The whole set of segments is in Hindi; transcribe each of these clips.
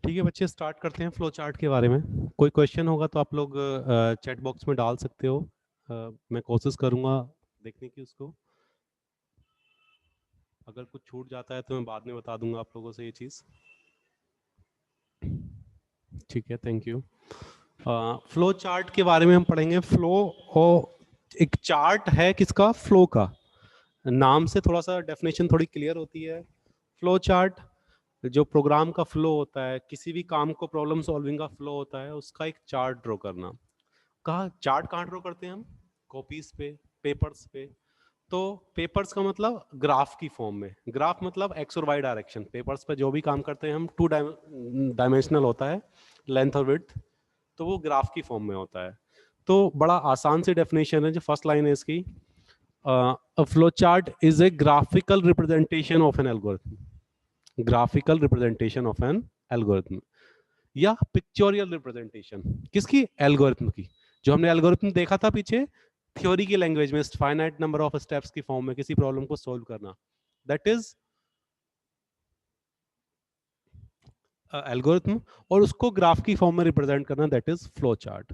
ठीक है बच्चे, स्टार्ट करते हैं फ्लो चार्ट के बारे में। कोई क्वेश्चन होगा तो आप लोग चैट बॉक्स में डाल सकते हो। मैं कोशिश करूंगा देखने की उसको। अगर कुछ छूट जाता है तो मैं बाद में बता दूंगा आप लोगों से ये चीज़। ठीक है, थैंक यू। फ्लो चार्ट के बारे में हम पढ़ेंगे। फ्लो और एक चार्ट है किसका? फ्लो का। नाम से थोड़ा सा डेफिनेशन थोड़ी क्लियर होती है। फ्लो चार्ट जो प्रोग्राम का फ्लो होता है, किसी भी काम को प्रॉब्लम सॉल्विंग का फ्लो होता है, उसका एक चार्ट ड्रॉ करना। कहाँ चार्ट कहाँ ड्रॉ करते हैं हम? कॉपीज पे, पेपर्स पे। तो पेपर्स का मतलब ग्राफ की फॉर्म में। ग्राफ मतलब एक्स और वाई डायरेक्शन। पेपर्स पे जो भी काम करते हैं हम, टू डायमेंशनल होता है, लेंथ और विड्थ, तो वो ग्राफ की फॉर्म में होता है। तो बड़ा आसान सी डेफिनेशन है जो फर्स्ट लाइन है इसकी। A flow chart is a graphical representation of an algorithm. Graphical representation of an algorithm या पिक्चोरियल रिप्रेजेंटेशन किसकी? एल्गोरिथम की। जो हमने एल्गोरिथम देखा था पीछे थ्योरी की लैंग्वेज में, फाइनाइट नंबर ऑफ स्टेप्स की फॉर्म में किसी प्रॉब्लम को सॉल्व करना, दैट इज एल्गोरिथम। और उसको ग्राफ की फॉर्म में रिप्रेजेंट करना, that is flow chart.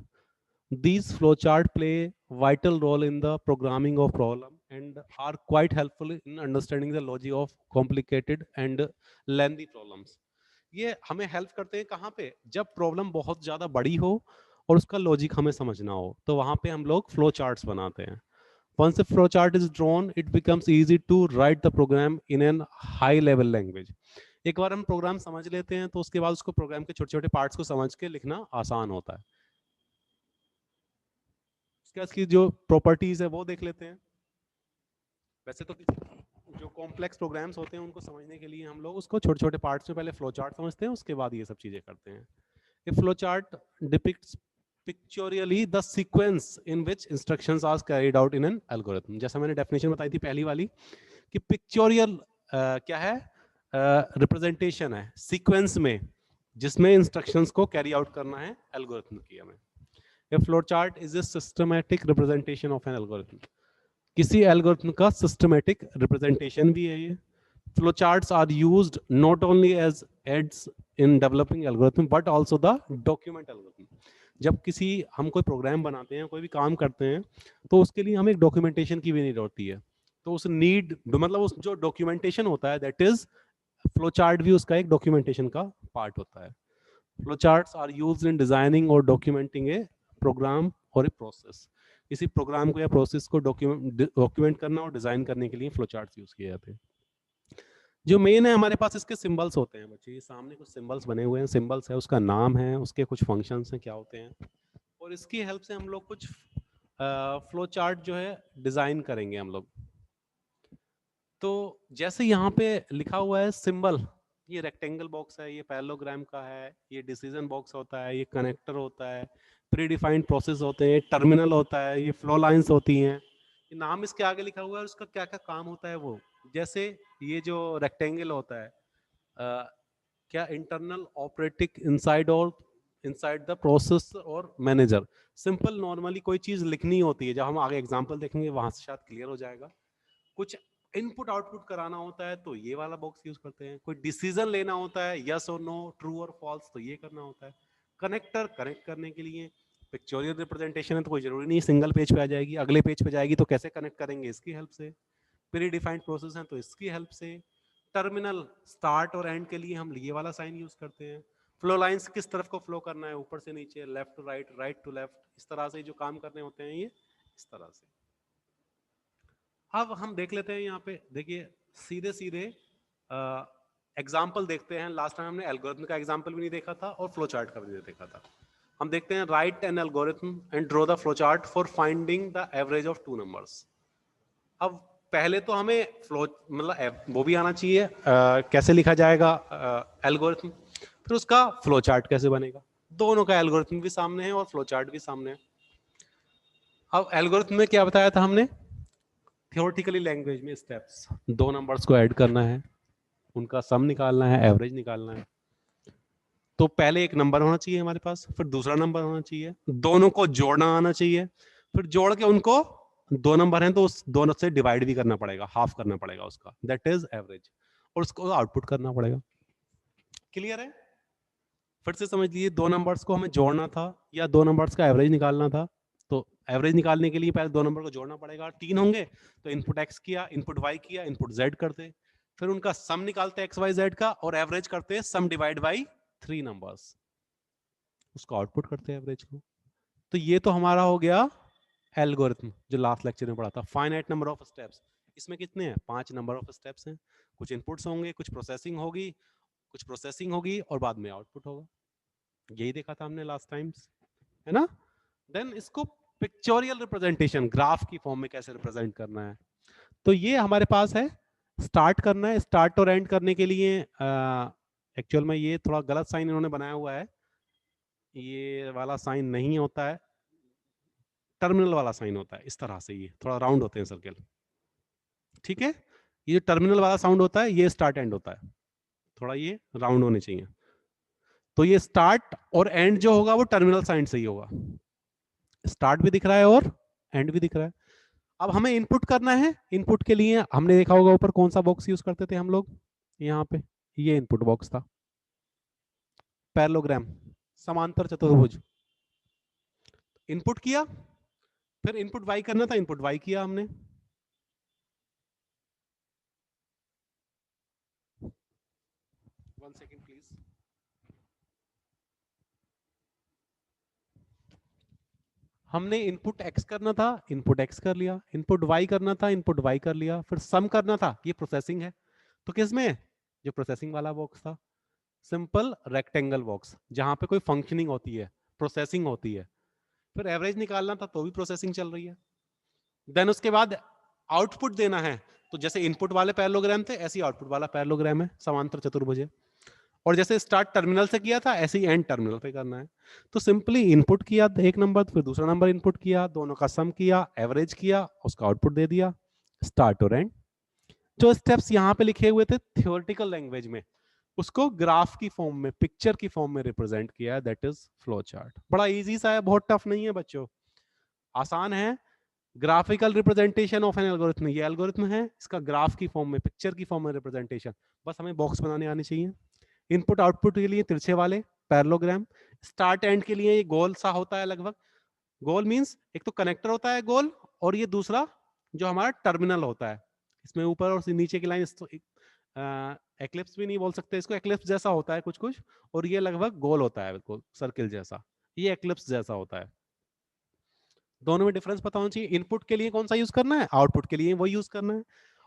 These flowchart play vital role in the programming of problem and are quite helpful in understanding the logic of complicated and lengthy problems. ये हमें हेल्प करते हैं कहाँ पे? जब प्रॉब्लम बहुत ज़्यादा बड़ी हो और उसका लॉजिक हमें समझना हो, तो वहाँ पे हम लोग फ्लो चार्ट्स बनाते हैं। Once a flow chart is drawn, it becomes easy to write the program in an high level language. एक बार हम प्रोग्राम समझ लेते हैं तो उसके बाद उसको प्रोग्राम के छोटे छोटे पार्ट्स को समझ के लिखना आसान होता है। इसकी जो प्रॉपर्टीज है वो देख लेते हैं। वैसे तो जो कॉम्प्लेक्स प्रोग्राम्स होते हैं उनको समझने के लिए हम लोग उसको छोटे छोटे पार्ट्स में पहले फ्लो चार्ट समझते हैं, उसके बाद ये सब चीजें करते हैं। A flow chart depicts pictorially the sequence in which instructions are carried out in an algorithm. जैसा मैंने डेफिनेशन बताई थी पहली वाली कि पिक्चोरियल क्या है? रिप्रेजेंटेशन है सीक्वेंस में जिसमें इंस्ट्रक्शंस को कैरी आउट करना है एल्गोरिथम की हमें। A flowchart is a systematic representation of an algorithm. किसी एल्गोरिथम का सिस्टमेटिक रिप्रेजेंटेशन भी है ये। Flowcharts are used not only as aids in developing algorithm but also the document algorithm. जब किसी हम कोई प्रोग्राम बनाते हैं, कोई भी काम करते हैं, तो उसके लिए हमें एक डॉक्यूमेंटेशन की भी नीड होती है। तो उस नीड मतलब उस जो डॉक्यूमेंटेशन होता है, दैट इज फ्लो चार्ट भी उसका एक डॉक्यूमेंटेशन का पार्ट होता है। Flow charts are used in designing और डॉक्यूमेंटिंग ए प्रोग्राम और ए प्रोसेस। किसी प्रोग्राम को या प्रोसेस को डॉक्यूमेंट करना और डिजाइन करने के लिए फ्लो चार्ट्स यूज किए जाते हैं। जो मेन है हमारे पास इसके सिंबल्स होते हैं बच्चे। ये सामने कुछ सिंबल्स बने हुए हैं, सिंबल्स है, उसका नाम है, उसके कुछ फंक्शंस हैं क्या होते हैं, और इसकी हेल्प से हम लोग कुछ फ्लो चार्ट जो है डिजाइन करेंगे हम लोग। तो जैसे यहाँ पे लिखा हुआ है सिंबल, ये रेक्टेंगल बॉक्स है, ये पैरेललोग्राम का है, ये डिसीजन बॉक्स होता है, ये कनेक्टर होता है, प्री डिफाइंड प्रोसेस होते हैं, टर्मिनल होता है, ये फ्लो लाइंस होती हैं। ये नाम इसके आगे लिखा हुआ है, उसका क्या क्या काम होता है वो। जैसे ये जो रेक्टेंगल होता है, क्या इंटरनल ऑपरेटिंग इनसाइड और इनसाइड द प्रोसेस और मैनेजर। सिंपल नॉर्मली कोई चीज लिखनी होती है, जब हम आगे एग्जांपल देखेंगे वहां से शायद क्लियर हो जाएगा। कुछ इनपुट आउटपुट कराना होता है तो ये वाला बॉक्स यूज करते हैं। कोई डिसीजन लेना होता है, यस और नो, ट्रू और फॉल्स, तो ये करना होता है। कनेक्टर कनेक्ट करने के लिए। पिक्चोरियल रिप्रेजेंटेशन है तो कोई जरूरी नहीं सिंगल पेज पे आ जाएगी, अगले पेज पे जाएगी, तो कैसे कनेक्ट करेंगे? इसकी हेल्प से। प्री डिफाइंड प्रोसेस है तो इसकी हेल्प से। टर्मिनल स्टार्ट और एंड के लिए हम ये वाला साइन यूज करते हैं। फ्लो लाइंस किस तरफ को फ्लो करना है, ऊपर से नीचे, left to right, right to left, इस तरह से जो काम करने होते हैं ये इस तरह से। अब हम देख लेते हैं यहाँ पे, देखिए सीधे सीधे एग्जाम्पल देखते हैं। लास्ट टाइम हमने एल्गोरिथम का एग्जाम्पल भी नहीं देखा था और फ्लो चार्ट का भी नहीं देखा था। हम देखते हैं right an algorithm and draw the flow chart for finding the average of two numbers. अब पहले तो हमें फ्लो मतलब वो भी आना चाहिए, कैसे लिखा जाएगा एल्गोरिथम, फिर उसका फ्लो चार्ट कैसे बनेगा। दोनों का एल्गोरिथम भी सामने है और फ्लो चार्ट भी सामने है। अब एल्गोरिथम में क्या बताया था हमने? थियोरेटिकली लैंग्वेज में स्टेप्स, दो नंबर्स को ऐड करना है, उनका सम निकालना है, एवरेज निकालना है। तो पहले एक नंबर होना चाहिए हमारे पास, फिर दूसरा नंबर होना चाहिए, दोनों को जोड़ना आना चाहिए, फिर जोड़ के उनको, दो नंबर हैं तो उस दोनों से डिवाइड भी करना पड़ेगा, हाफ करना पड़ेगा उसका, दैट इज एवरेज, और उसको आउटपुट करना पड़ेगा। क्लियर है? फिर से समझ लीजिए, दो नंबर्स को हमें जोड़ना था या दो नंबर्स का एवरेज निकालना था। तो एवरेज निकालने के लिए पहले दो नंबर को जोड़ना पड़ेगा। तीन होंगे तो इनपुट एक्स किया, इनपुट वाई किया, इनपुट जेड करते, फिर उनका सम निकालते एक्स वाई जेड का और एवरेज करते सम डिवाइड बाई थ्री नंबर्स, उसको आउटपुट करते हैं एवरेज को। तो ये तो हमारा हो गया एल्गोरिथम जो लास्ट लेक्चर में पढ़ा था, फाइनाइट नंबर ऑफ स्टेप्स। इसमें कितने हैं? 5 नंबर ऑफ स्टेप्स हैं। कुछ इनपुट्स होंगे, कुछ प्रोसेसिंग होगी और बाद में आउटपुट होगा। यही देखा था हमने लास्ट टाइम, है ना? देन इसको पिक्चोरियल रिप्रेजेंटेशन, ग्राफ की फॉर्म में कैसे रिप्रेजेंट करना है। तो ये हमारे पास है, स्टार्ट करना है। स्टार्ट और एंड करने के लिए एक्चुअल में ये थोड़ा गलत साइन इन्होंने बनाया हुआ है, ये वाला साइन नहीं होता है, टर्मिनल वाला साइन होता है। इस तरह से ये थोड़ा राउंड होते हैं सर्कल, ठीक है? ये जो टर्मिनल वाला साउंड होता है ये स्टार्ट एंड होता है, थोड़ा ये राउंड होने चाहिए। तो ये स्टार्ट और एंड जो होगा वो टर्मिनल साइन से ही होगा। स्टार्ट भी दिख रहा है और एंड भी दिख रहा है। अब हमें इनपुट करना है। इनपुट के लिए हमने देखा होगा ऊपर कौन सा बॉक्स यूज करते थे हम लोग, यहाँ पे ये इनपुट बॉक्स था, पैरेललोग्राम, समांतर चतुर्भुज। इनपुट किया, फिर इनपुट वाई करना था, इनपुट वाई किया हमने। One second please. हमने इनपुट एक्स करना था, इनपुट एक्स कर लिया, इनपुट वाई करना था, इनपुट वाई कर लिया, फिर सम करना था, ये प्रोसेसिंग है। तो किसमें? जो प्रोसेसिंग वाला बॉक्स था, सिंपल रेक्टेंगल बॉक्स, जहां पे कोई फंक्शनिंग होती है, प्रोसेसिंग होती है। फिर एवरेज निकालना था तो भी प्रोसेसिंग चल रही है। देन उसके बाद आउटपुट देना है, तो जैसे इनपुट वाले पैरेललोग्राम थे ऐसे ही आउटपुट वाला पैरेललोग्राम है, समांतर चतुर्भुज है। और जैसे स्टार्ट टर्मिनल से किया था ऐसे ही एंड टर्मिनल पे करना है। तो सिंपली इनपुट किया एक नंबर, फिर दूसरा नंबर इनपुट किया, दोनों का सम किया, एवरेज किया, उसका आउटपुट दे दिया, स्टार्ट और एंड। जो स्टेप्स यहाँ पे लिखे हुए थे थियोरेटिकल लैंग्वेज में, उसको ग्राफ की फॉर्म में, पिक्चर की फॉर्म में रिप्रेजेंट किया है, दैट इज फ्लो चार्ट। बड़ा इजी सा है, बहुत टफ नहीं है बच्चों, आसान है। Graphical representation of an algorithm, ये एल्गोरिथम है, इसका ग्राफ की फॉर्म में, पिक्चर की फॉर्म में रिप्रेजेंटेशन। बस हमें बॉक्स बनाने आने चाहिए। इनपुट आउटपुट के लिए तिरछे वाले पैरेललोग्राम, स्टार्ट एंड के लिए ये गोल सा होता है लगभग। गोल मींस एक तो कनेक्टर होता है गोल, और ये दूसरा जो हमारा टर्मिनल होता है, इसमें ऊपर और नीचे की लाइन, एक्लिप्स भी नहीं बोल सकते इसको, एक्लिप्स जैसा होता है कुछ कुछ, और ये लगभग गोल होता है, बिल्कुल सर्किल जैसा, ये एक्लिप्स जैसा होता है। दोनों में डिफरेंस पता होना चाहिए। इनपुट के लिए कौन सा यूज करना है, आउटपुट के लिए वो यूज करना है।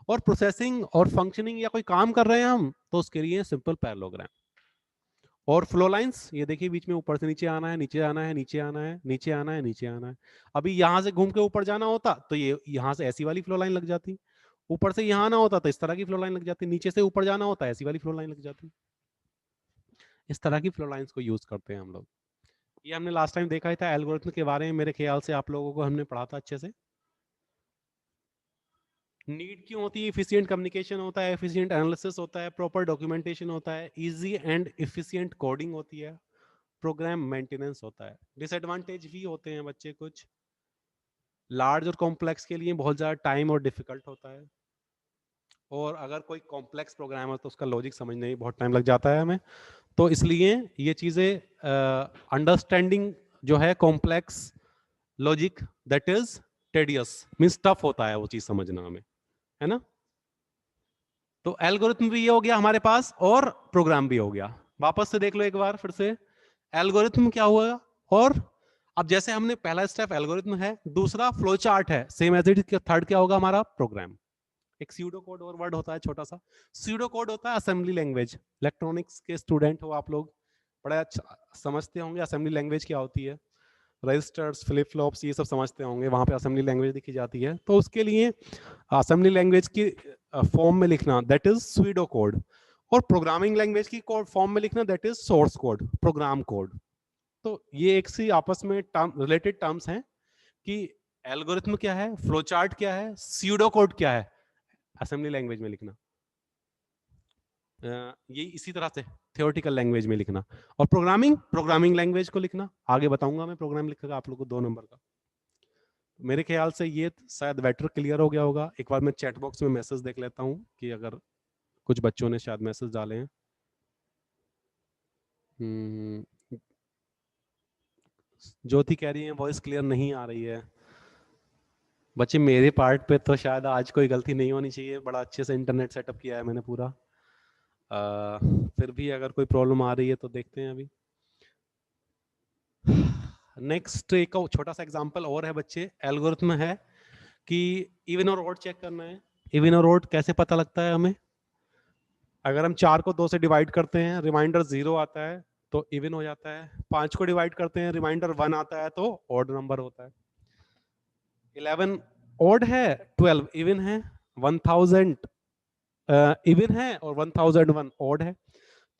और प्रोसेसिंग और फंक्शनिंग या कोई काम कर रहे हैं हम, तो उसके लिए सिंपल पैरेललोग्राम। और फ्लो लाइंस, ये देखिए बीच में ऊपर से नीचे आना है, नीचे आना है, नीचे आना है, नीचे आना है, नीचे आना है। अभी यहां से घूम के ऊपर जाना होता तो ये यहां से ऐसी वाली फ्लो लाइन लग जाती, ऊपर से यहां आना होता तो इस तरह की फ्लो लाइन लग जाती, नीचे से ऊपर जाना होता ऐसी वाली फ्लो लाइन लग जाती। इस तरह की फ्लो लाइंस को यूज करते हैं हम लोग। ये हमने लास्ट टाइम देखा ही था एल्गोरिथम के बारे में, मेरे ख्याल से आप लोगों को हमने पढ़ा था अच्छे से। नीड क्यों होती है? एफिशिएंट कम्युनिकेशन होता है, एफिशिएंट एनालिसिस होता है, प्रॉपर डॉक्यूमेंटेशन होता है, इजी एंड एफिशिएंट कोडिंग होती है, प्रोग्राम मेंटेनेंस होता है। डिसएडवांटेज भी होते हैं बच्चे कुछ, लार्ज और कॉम्प्लेक्स के लिए बहुत ज़्यादा टाइम और डिफिकल्ट होता है, और अगर कोई कॉम्प्लेक्स प्रोग्राम है तो उसका लॉजिक समझने में बहुत टाइम लग जाता है हमें। तो इसलिए ये चीज़ें अंडरस्टैंडिंग जो है complex logic, that is tedious, means tough होता है वो चीज़ समझना हमें, है ना? तो एल्गोरिथम भी ये हो गया हमारे पास और प्रोग्राम भी हो गया। वापस से देख लो एक बार फिर से, एल्गोरिथम क्या हुआ, और अब जैसे हमने पहला स्टेप एल्गोरिथम है, दूसरा फ्लो चार्ट है, सेम एज इट। थर्ड क्या होगा हमारा? प्रोग्राम। एक स्यूडो कोड और वर्ड होता है छोटा सा, स्यूडो कोड होता है असेंबली लैंग्वेज। इलेक्ट्रॉनिक्स के स्टूडेंट हो आप लोग, बड़ा अच्छा समझते होंगे असेंबली लैंग्वेज क्या होती है, रजिस्टर्स, फ्लिप फ्लॉप्स, ये सब समझते होंगे, वहां पे असेंबली लैंग्वेज लिखी जाती है। तो उसके लिए असेंबली लैंग्वेज की फॉर्म में लिखना, दैट इज स्यूडो कोड, और प्रोग्रामिंग लैंग्वेज की फॉर्म में लिखना, that is source code, program code. तो ये एक सी आपस में रिलेटेड टर्म्स हैं कि एल्गोरिथम क्या है, फ्लो चार्ट क्या है, स्यूडो कोड क्या है, असेंबली लैंग्वेज में लिखना, ये इसी तरह से थियोरेटिकल लैंग्वेज में लिखना, और प्रोग्रामिंग लैंग्वेज को लिखना। आगे बताऊंगा मैं प्रोग्राम लिखेगा आप लोग को 2 नंबर का। मेरे ख्याल से ये शायद बेटर क्लियर हो गया होगा। एक बार मैं चैट बॉक्स में मैसेज देख लेता हूँ कि अगर कुछ बच्चों ने शायद मैसेज डाले हैं। ज्योति कह रही है वॉइस क्लियर नहीं आ रही है। बच्चे मेरे पार्ट पे तो शायद आज कोई गलती नहीं होनी चाहिए, बड़ा अच्छे से इंटरनेट सेटअप किया है मैंने पूरा। फिर भी अगर कोई प्रॉब्लम आ रही है तो देखते हैं अभी। नेक्स्ट एक छोटा सा एग्जांपल और है बच्चे, एल्गोरिथम है कि इवन और ऑड चेक करना है। इवन और ऑड कैसे पता लगता है हमें? अगर हम 4 को 2 से डिवाइड करते हैं, रिमाइंडर 0 आता है तो इवन हो जाता है। 5 को डिवाइड करते हैं, रिमाइंडर 1 आता है तो ऑड नंबर होता है। 11 ऑड है, 12 इवन है, 1000 इवन है और 1001 ऑड है।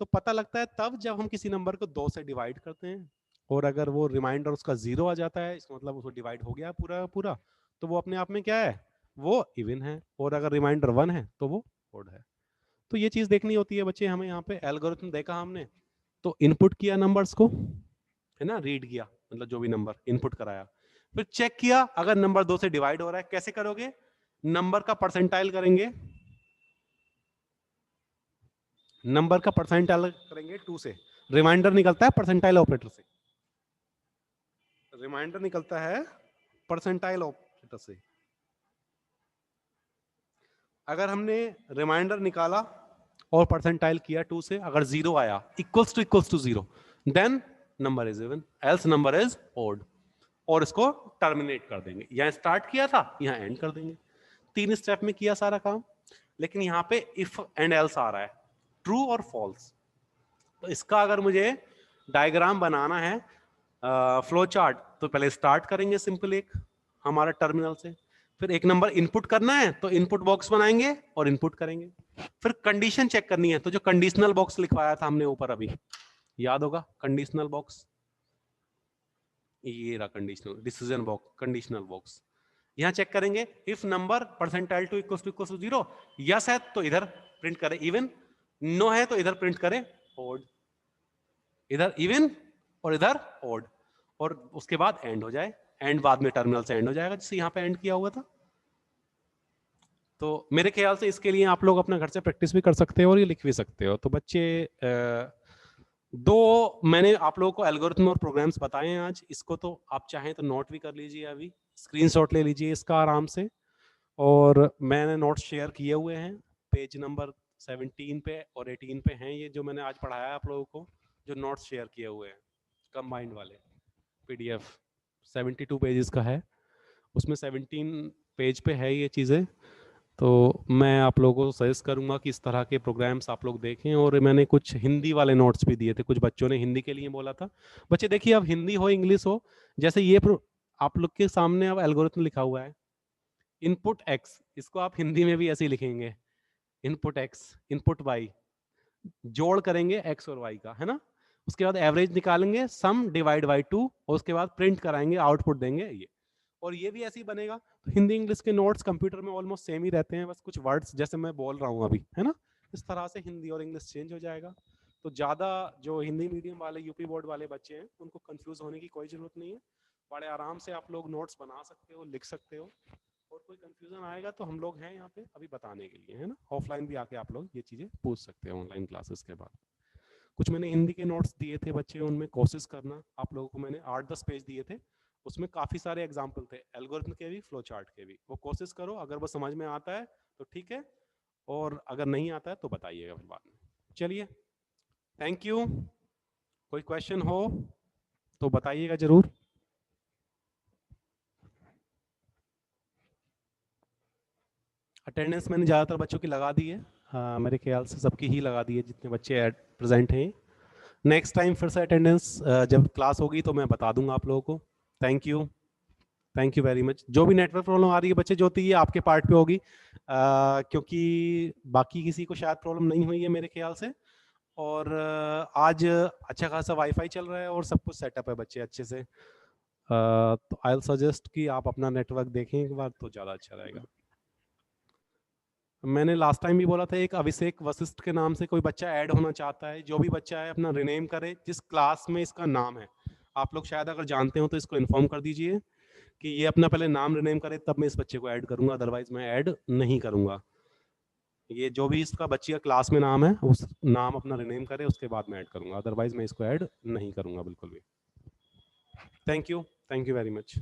तो पता लगता है तब जब हम किसी नंबर को 2 से डिवाइड करते हैं और अगर वो रिमाइंडर उसका 0 आ जाता है, इसका मतलब उसको डिवाइड हो गया पूरा पूरा, तो वो अपने आप में क्या है? वो इवन है। और अगर रिमाइंडर 1 है तो वो ऑड है। तो ये चीज देखनी होती है बच्चे हमें। यहाँ पे एल्गोरिथम देखा हमने, तो इनपुट किया नंबर्स को, है ना, रीड किया, मतलब जो भी नंबर इनपुट कराया, फिर चेक किया अगर नंबर 2 से डिवाइड हो रहा है। कैसे करोगे? नंबर का परसेंटाइल करेंगे, नंबर का परसेंटाइल करेंगे 2 से। रिमाइंडर निकलता है परसेंटाइल ऑपरेटर से, रिमाइंडर निकलता है परसेंटाइल ऑपरेटर से। अगर हमने रिमाइंडर निकाला और परसेंटाइल किया 2 से, अगर 0 आया equals to 0, then number is even, else number is odd. और इसको टर्मिनेट कर देंगे। यहां स्टार्ट किया था, यहां एंड कर देंगे। 3 स्टेप में किया सारा काम। लेकिन यहां पे इफ एंड एल्स आ रहा है, ट्रू और फॉल्स। तो इसका अगर मुझे डायग्राम बनाना है, फ्लो चार्ट, तो पहले स्टार्ट करेंगे सिंपल एक हमारा टर्मिनल से, फिर एक नंबर इनपुट करना है तो इनपुट बॉक्स बनाएंगे और इनपुट करेंगे। फिर कंडीशन चेक करनी है, तो जो कंडीशनल बॉक्स लिखवाया था हमने ऊपर अभी, याद होगा कंडीशनल बॉक्स, ये रहा conditional decision box, conditional box. यहां चेक करेंगे if number percentile to equal to 0, yes है तो इधर प्रिंट करें इवन, नो है तो इधर प्रिंट करें ऑड, इधर इवन और इधर ऑड, और उसके बाद एंड हो जाए। एंड बाद में टर्मिनल से एंड हो जाएगा, जिससे यहां पे एंड किया हुआ था। तो मेरे ख्याल से इसके लिए आप लोग अपने घर से प्रैक्टिस भी कर सकते हो और ये लिख भी सकते हो। तो बच्चे दो मैंने आप लोगों को एल्गोरिथम और प्रोग्राम्स बताए हैं आज। इसको तो आप चाहें तो नोट भी कर लीजिए, अभी स्क्रीनशॉट ले लीजिए इसका आराम से। और मैंने नोट्स शेयर किए हुए हैं, पेज नंबर 17 पे और 18 पे हैं ये, जो मैंने आज पढ़ाया है आप लोगों को, जो नोट्स शेयर किए हुए हैं कंबाइंड वाले। पीडीएफ 72 पेजेस का है, उसमें 17 पेज पे है ये चीज़ें। तो मैं आप लोगों को सजेस्ट करूंगा कि इस तरह के प्रोग्राम्स आप लोग देखें। और मैंने कुछ हिंदी वाले नोट्स भी दिए थे, कुछ बच्चों ने हिंदी के लिए बोला था। बच्चे देखिए, अब हिंदी हो इंग्लिश हो, जैसे ये आप लोग के सामने अब एल्गोरिथम लिखा हुआ है, इनपुट एक्स, इसको आप हिंदी में भी ऐसे ही लिखेंगे, इनपुट एक्स इनपुट वाई, जोड़ करेंगे एक्स और वाई का, है ना। उसके बाद एवरेज निकालेंगे, सम डिवाइड बाई 2, और उसके बाद प्रिंट कराएंगे, आउटपुट देंगे ये। और ये भी ऐसे ही बनेगा। तो हिंदी इंग्लिश के नोट्स कंप्यूटर में ऑलमोस्ट सेम ही रहते हैं, बस कुछ वर्ड्स जैसे मैं बोल रहा हूँ अभी, है ना, इस तरह से हिंदी और इंग्लिश चेंज हो जाएगा। तो ज़्यादा जो हिंदी मीडियम वाले यूपी बोर्ड वाले बच्चे हैं, उनको कंफ्यूज होने की कोई ज़रूरत नहीं है। बड़े आराम से आप लोग नोट्स बना सकते हो, लिख सकते हो। और कोई कंफ्यूजन आएगा तो हम लोग हैं यहाँ पे अभी बताने के लिए, है ना। ऑफलाइन भी आके आप लोग ये चीज़ें पूछ सकते हो ऑनलाइन क्लासेस के बाद। कुछ मैंने हिंदी के नोट्स दिए थे बच्चे, उनमें कोशिश करना, आप लोगों को मैंने 8-10 पेज दिए थे, उसमें काफ़ी सारे एग्जाम्पल थे, एल्गोरिथम के भी, फ्लो चार्ट के भी। वो कोशिश करो, अगर वो समझ में आता है तो ठीक है, और अगर नहीं आता है तो बताइएगा फिर बाद में। चलिए, थैंक यू। कोई क्वेश्चन हो तो बताइएगा जरूर। अटेंडेंस मैंने ज़्यादातर बच्चों की लगा दी है, हाँ मेरे ख्याल से सबकी ही लगा दी है जितने बच्चे प्रेजेंट हैं। नेक्स्ट टाइम फिर से अटेंडेंस जब क्लास होगी तो मैं बता दूंगा आप लोगों को। Thank you very much. जो भी नेटवर्क प्रॉब्लम आ रही है बच्चे, जो होती है आपके पार्ट पे होगी, क्योंकि बाकी किसी को शायद प्रॉब्लम नहीं हुई है मेरे ख्याल से। और आज अच्छा खासा वाईफाई चल रहा है और सब कुछ सेटअप है बच्चे अच्छे से। तो आई विल सजेस्ट कि आप अपना नेटवर्क देखें एक बार तो ज़्यादा अच्छा रहेगा। मैंने लास्ट टाइम भी बोला था, एक अभिषेक वशिष्ठ के नाम से कोई बच्चा ऐड होना चाहता है। जो भी बच्चा है अपना रिनेम करे जिस क्लास में इसका नाम है। आप लोग शायद अगर जानते हो तो इसको इन्फॉर्म कर दीजिए कि ये अपना पहले नाम रिनेम करे, तब मैं इस बच्चे को ऐड करूंगा, अदरवाइज मैं ऐड नहीं करूंगा। ये जो भी इसका बच्ची का क्लास में नाम है उस नाम अपना रिनेम करे, उसके बाद मैं ऐड करूंगा, अदरवाइज मैं इसको ऐड नहीं करूंगा बिल्कुल भी। Thank you very much.